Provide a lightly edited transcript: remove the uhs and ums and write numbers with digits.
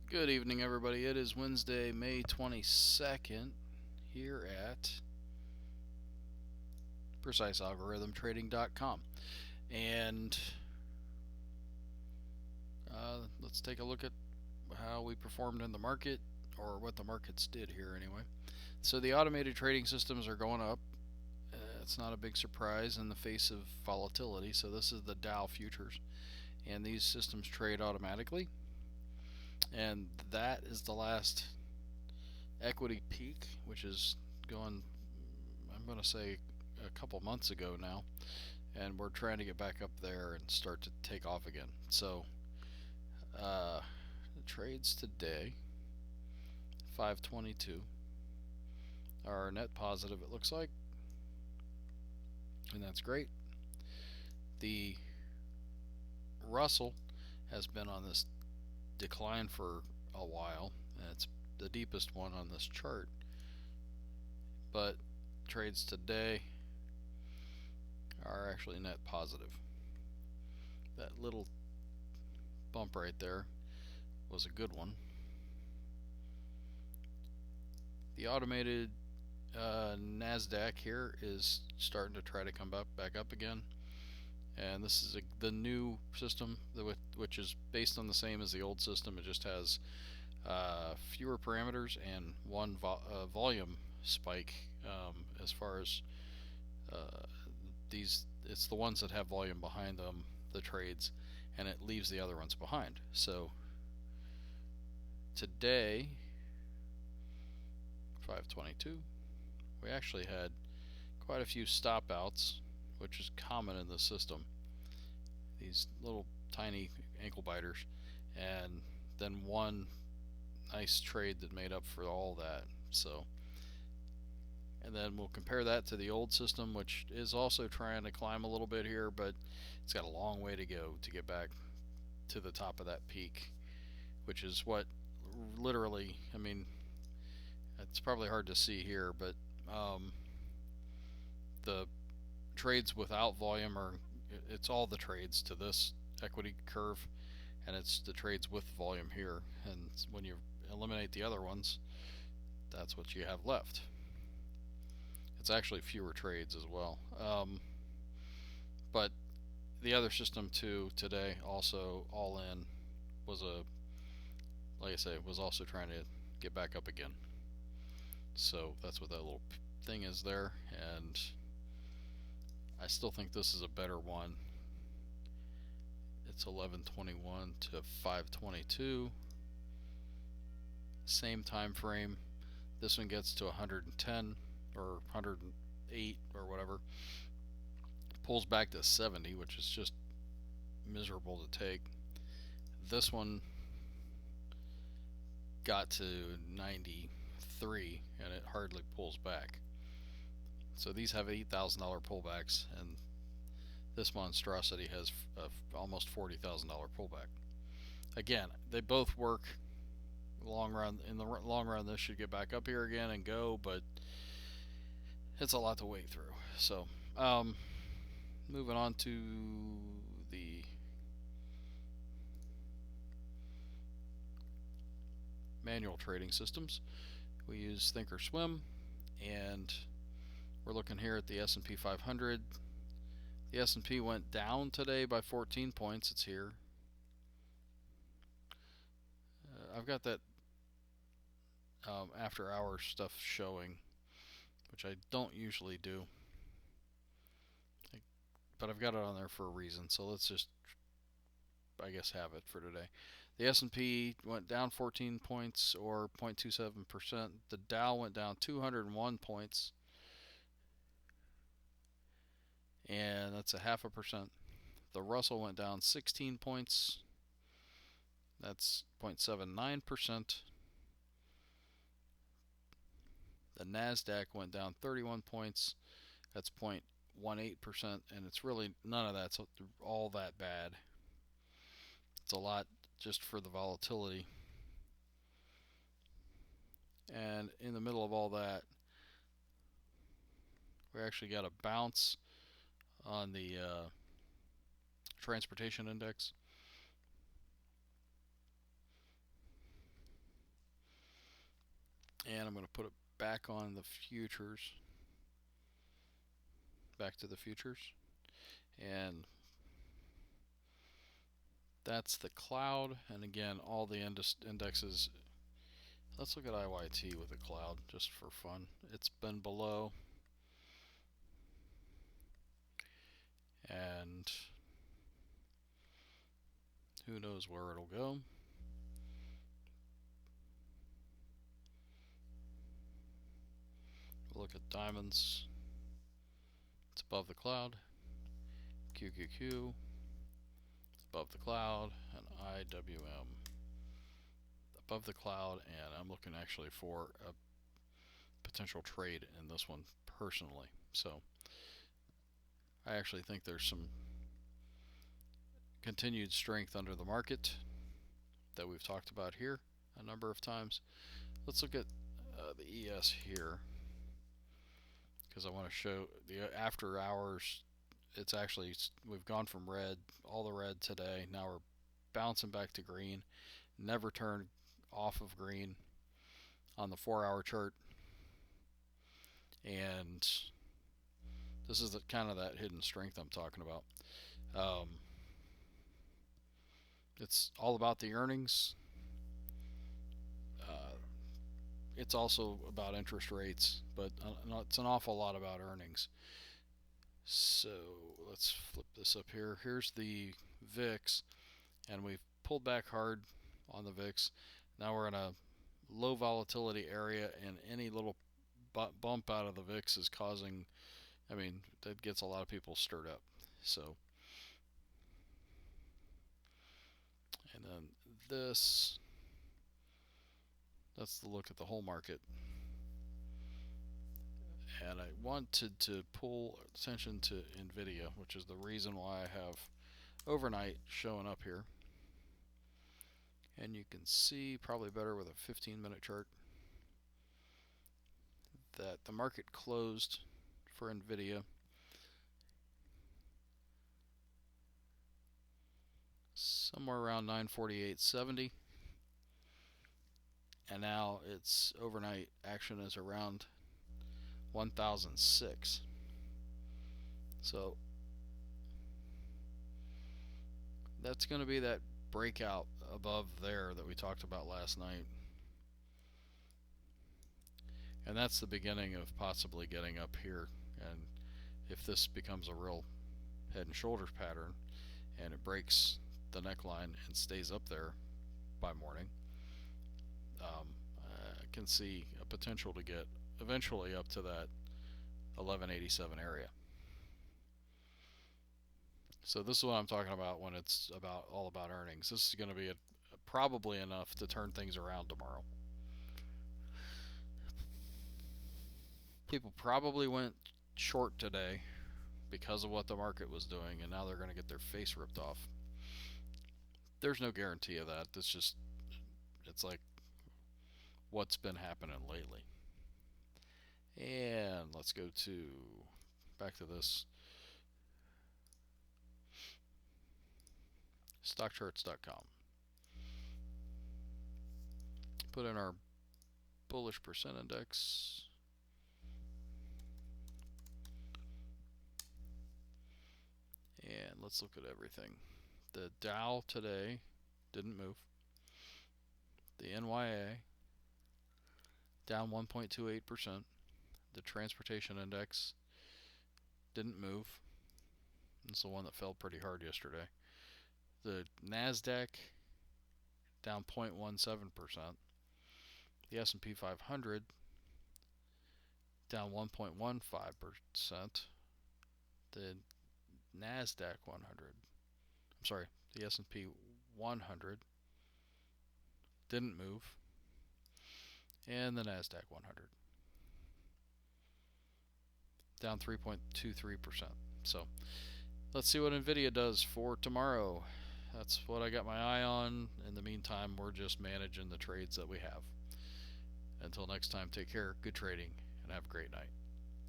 Good evening, everybody. It is Wednesday, May 22nd, here at PreciseAlgorithmTrading.com. And let's take a look at how we performed in the market, or what the markets did here anyway. So the automated trading systems are going up. It's not a big surprise in the face of volatility. So this is the Dow futures, and these systems trade automatically. And that is the last equity peak, which is going, I'm going to say, a couple months ago now, and we're trying to get back up there and start to take off again. So, the trades today, 522, are net positive, it looks like, and that's great. The Russell has been on this decline for a while, and it's the deepest one on this chart, but trades today are actually net positive. That little bump right there was a good one. The automated NASDAQ here is starting to try to come back up again. And this is the new system, which is based on the same as the old system. It just has fewer parameters and one volume spike. As far as these, it's the ones that have volume behind them, the trades, and it leaves the other ones behind. So today, 522, we actually had quite a few stop outs, which is common in the system. These little tiny ankle biters, and then one nice trade that made up for all that. So, and then we'll compare that to the old system, which is also trying to climb a little bit here, but it's got a long way to go to get back to the top of that peak, which is what literally, I mean, it's probably hard to see here, but the trades without volume are, it's all the trades to this equity curve, and it's the trades with volume here. And when you eliminate the other ones, that's what you have left. It's actually fewer trades as well. But the other system too today, also all in, was like I say, was also trying to get back up again. So that's what that little thing is there, and I still think this is a better one. It's 1121 to 522. Same time frame. This one gets to 110 or 108 or whatever. Pulls back to 70, which is just miserable to take. This one got to 93 and it hardly pulls back. So these have $8,000 pullbacks, and this monstrosity has almost $40,000 pullback. Again, they both work. Long run, in the long run, this should get back up here again and go, but it's a lot to wait through. So, moving on to the manual trading systems, we use Thinkorswim, and we're looking here at the S&P 500. The S&P went down today by 14 points. It's here. I've got that after hours stuff showing, which I don't usually do, but I've got it on there for a reason. So let's just, I guess, have it for today. The S&P went down 14 points, or 0.27%. The Dow went down 201 points, and that's a half a percent. The Russell went down 16 points. That's 0.79%. The NASDAQ went down 31 points. That's 0.18%, and it's really none of that's all that bad. It's a lot just for the volatility. And in the middle of all that, we actually got a bounce on the transportation index. And I'm going to put it back on the futures, back to the futures, and that's the cloud. And again, all the indexes. Let's look at IYT with the cloud just for fun. It's been below, and who knows where it'll go. We'll look at diamonds. It's above the cloud. QQQ, it's above the cloud, and IWM above the cloud. And I'm looking actually for a potential trade in this one personally. So I actually think there's some continued strength under the market that we've talked about here a number of times. Let's look at the ES here, because I want to show the after hours. It's actually, we've gone from red, all the red today. Now we're bouncing back to green. Never turned off of green on the 4-hour chart. And this is the kind of that hidden strength I'm talking about. It's all about the earnings. It's also about interest rates, but it's an awful lot about earnings. So let's flip this up here. Here's the VIX, and we've pulled back hard on the VIX. Now we're in a low volatility area, and any little bump out of the VIX is causing, that gets a lot of people stirred up. So, and then this, that's the look at the whole market. And I wanted to pull attention to NVIDIA, which is the reason why I have overnight showing up here. And you can see probably better with a 15-minute chart that the market closed for NVIDIA somewhere around 948.70, and now its overnight action is around 1006. So that's going to be that breakout above there that we talked about last night, and that's the beginning of possibly getting up here. And if this becomes a real head and shoulders pattern and it breaks the neckline and stays up there by morning, I can see a potential to get eventually up to that 1187 area. So this is what I'm talking about when it's all about earnings. This is going to be probably enough to turn things around tomorrow. People probably went short today because of what the market was doing, and now they're going to get their face ripped off. There's no guarantee of that. It's like what's been happening lately. And let's go back to this stockcharts.com. Put in our bullish percent index. And let's look at everything. The Dow today didn't move. The NYA down 1.28%. The transportation index didn't move. It's the one that fell pretty hard yesterday. The NASDAQ down 0.17%. The S&P 500 down 1.15%. The NASDAQ 100, the S&P 100 didn't move, and the NASDAQ 100 down 3.23%. So let's see what NVIDIA does for tomorrow. That's what I got my eye on. In the meantime, we're just managing the trades that we have. Until next time, take care, good trading, and have a great night.